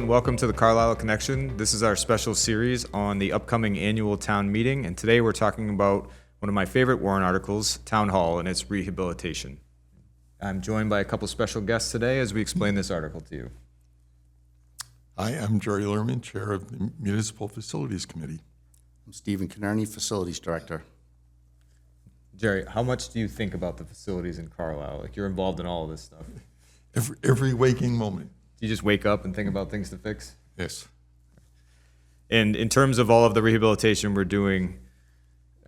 and welcome to the Carlisle Connection. This is our special series on the upcoming annual town meeting, and today we're talking about one of my favorite warrant articles, Town Hall and its rehabilitation. I'm joined by a couple special guests today as we explain this article to you. Hi, I'm Jerry Lerman, Chair of the Municipal Facilities Committee. I'm Stephen Canerney, Facilities Director. Jerry, how much do you think about the facilities in Carlisle? Like, you're involved in all of this stuff. Every waking moment. Do you just wake up and think about things to fix? Yes. And in terms of all of the rehabilitation we're doing,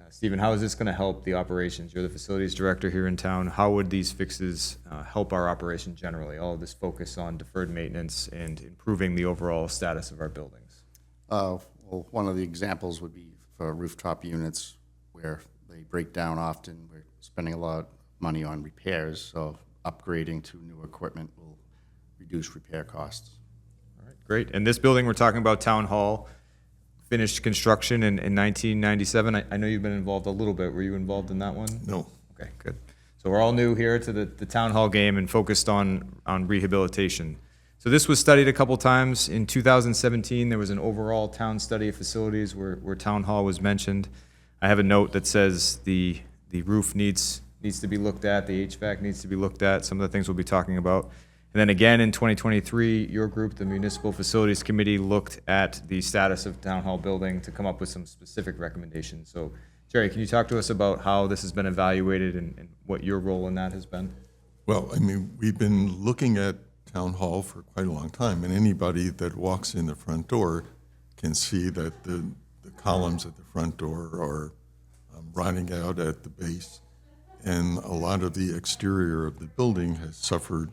Stephen, how is this going to help the operations? You're the facilities director here in town. How would these fixes help our operation generally? All of this focus on deferred maintenance and improving the overall status of our buildings. Well, one of the examples would be for rooftop units where they break down often. We're spending a lot of money on repairs, so upgrading to new equipment will reduce repair costs. All right, great. And this building we're talking about, Town Hall, finished construction in 1997. I know you've been involved a little bit. Were you involved in that one? No. Okay, good. So we're all new here to the Town Hall game and focused on rehabilitation. So this was studied a couple times. In 2017, there was an overall town study of facilities where Town Hall was mentioned. I have a note that says the roof needs to be looked at, the HVAC needs to be looked at, some of the things we'll be talking about. And then again in 2023, your group, the Municipal Facilities Committee, looked at the status of Town Hall building to come up with some specific recommendations. So, Jerry, can you talk to us about how this has been evaluated and what your role in that has been? Well, I mean, we've been looking at Town Hall for quite a long time, and anybody that walks in the front door can see that the columns at the front door are rotting out at the base, and a lot of the exterior of the building has suffered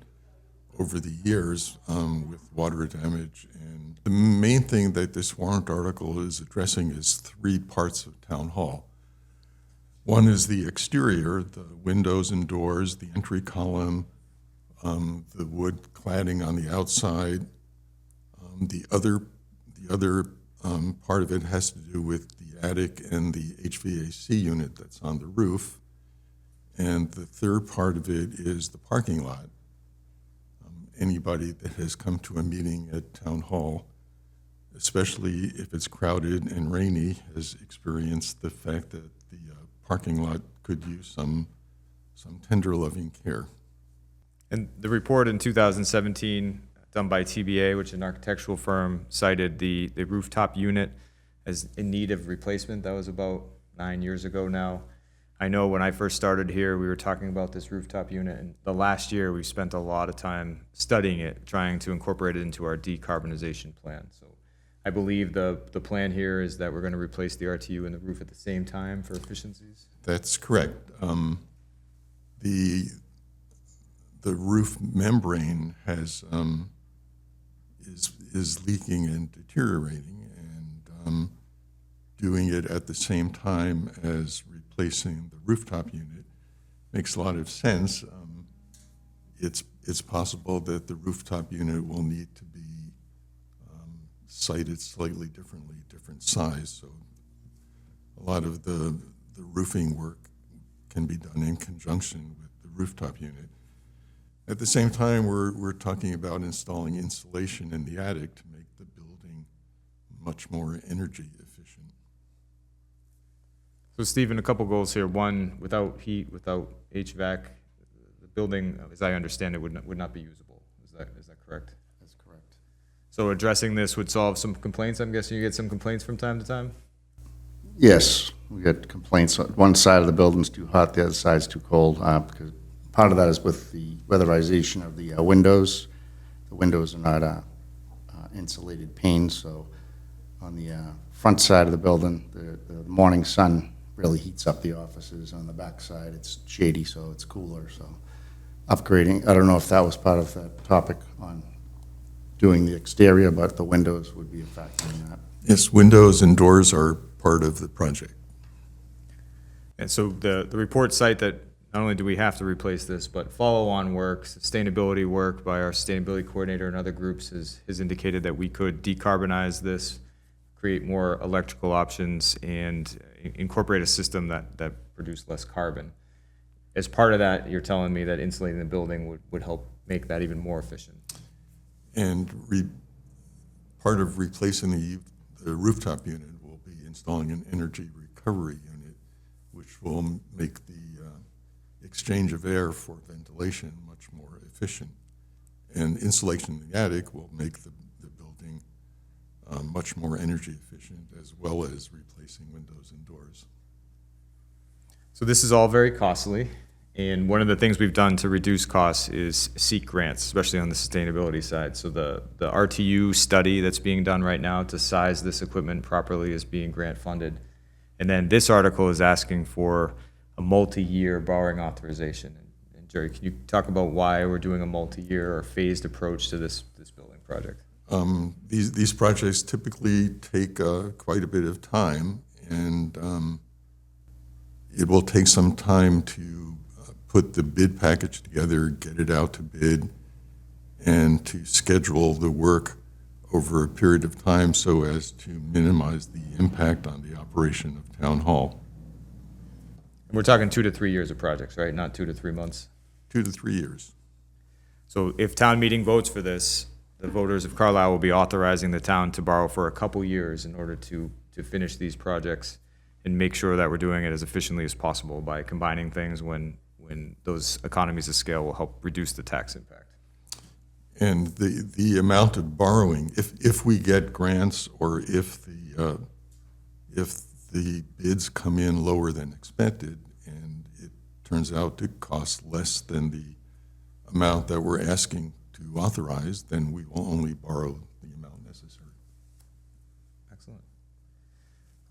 over the years with water damage. And the main thing that this warrant article is addressing is three parts of Town Hall. One is the exterior, the windows and doors, the entry column, the wood cladding on the outside. The other part of it has to do with the attic and the HVAC unit that's on the roof. And the third part of it is the parking lot. Anybody that has come to a meeting at Town Hall, especially if it's crowded and rainy, has experienced the fact that the parking lot could use some tender loving care. And the report in 2017 done by TBA, which is an architectural firm, cited the rooftop unit as in need of replacement. That was about 9 years ago now. I know when I first started here, we were talking about this rooftop unit, and the last year we spent a lot of time studying it, trying to incorporate it into our decarbonization plan. So I believe the plan here is that we're going to replace the RTU and the roof at the same time for efficiencies? That's correct. The roof membrane is leaking and deteriorating, and doing it at the same time as replacing the rooftop unit makes a lot of sense. It's possible that the rooftop unit will need to be sited slightly differently, different size. So a lot of the roofing work can be done in conjunction with the rooftop unit. At the same time, we're talking about installing insulation in the attic to make the building much more energy efficient. So, Stephen, a couple goals here. One, without heat, without HVAC, the building, as I understand it, would not be usable. Is that correct? That's correct. So addressing this would solve some complaints. I'm guessing you get some complaints from time to time? Yes, we get complaints. One side of the building's too hot, the other side's too cold, because part of that is with the weatherization of the windows. The windows are not insulated panes, so on the front side of the building, the morning sun really heats up the offices. On the back side, it's shady, so it's cooler. So upgrading, I don't know if that was part of that topic on doing the exterior, but the windows would be a factor in that. Yes, windows and doors are part of the project. And so the report cite that not only do we have to replace this, but follow-on work, sustainability work by our sustainability coordinator and other groups has indicated that we could decarbonize this, create more electrical options, and incorporate a system that produced less carbon. As part of that, you're telling me that insulating the building would help make that even more efficient. And part of replacing the rooftop unit will be installing an energy recovery unit, which will make the exchange of air for ventilation much more efficient. And insulation in the attic will make the building much more energy efficient, as well as replacing windows and doors. So this is all very costly, and one of the things we've done to reduce costs is seek grants, especially on the sustainability side. So the RTU study that's being done right now to size this equipment properly is being grant funded. And then this article is asking for a multi-year borrowing authorization. And Jerry, can you talk about why we're doing a multi-year or phased approach to this building project? These projects typically take quite a bit of time, and it will take some time to put the bid package together, get it out to bid, and to schedule the work over a period of time so as to minimize the impact on the operation of Town Hall. And we're talking 2 to 3 years of projects, right? Not 2 to 3 months. 2 to 3 years. So if town meeting votes for this, the voters of Carlisle will be authorizing the town to borrow for a couple years in order to finish these projects and make sure that we're doing it as efficiently as possible by combining things when those economies of scale will help reduce the tax impact. And the amount of borrowing, if we get grants or if the bids come in lower than expected and it turns out to cost less than the amount that we're asking to authorize, then we will only borrow the amount necessary. Excellent.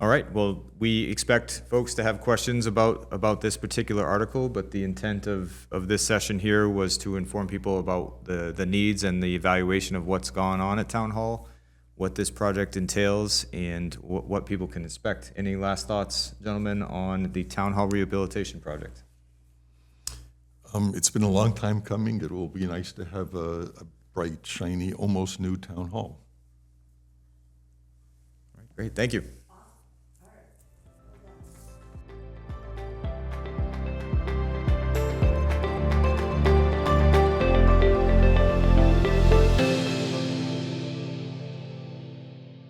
All right, well, we expect folks to have questions about this particular article, but the intent of this session here was to inform people about the needs and the evaluation of what's gone on at Town Hall, what this project entails, and what people can expect. Any last thoughts, gentlemen, on the Town Hall rehabilitation project? It's been a long time coming. It will be nice to have a bright, shiny, almost new Town Hall. All right, great, thank you.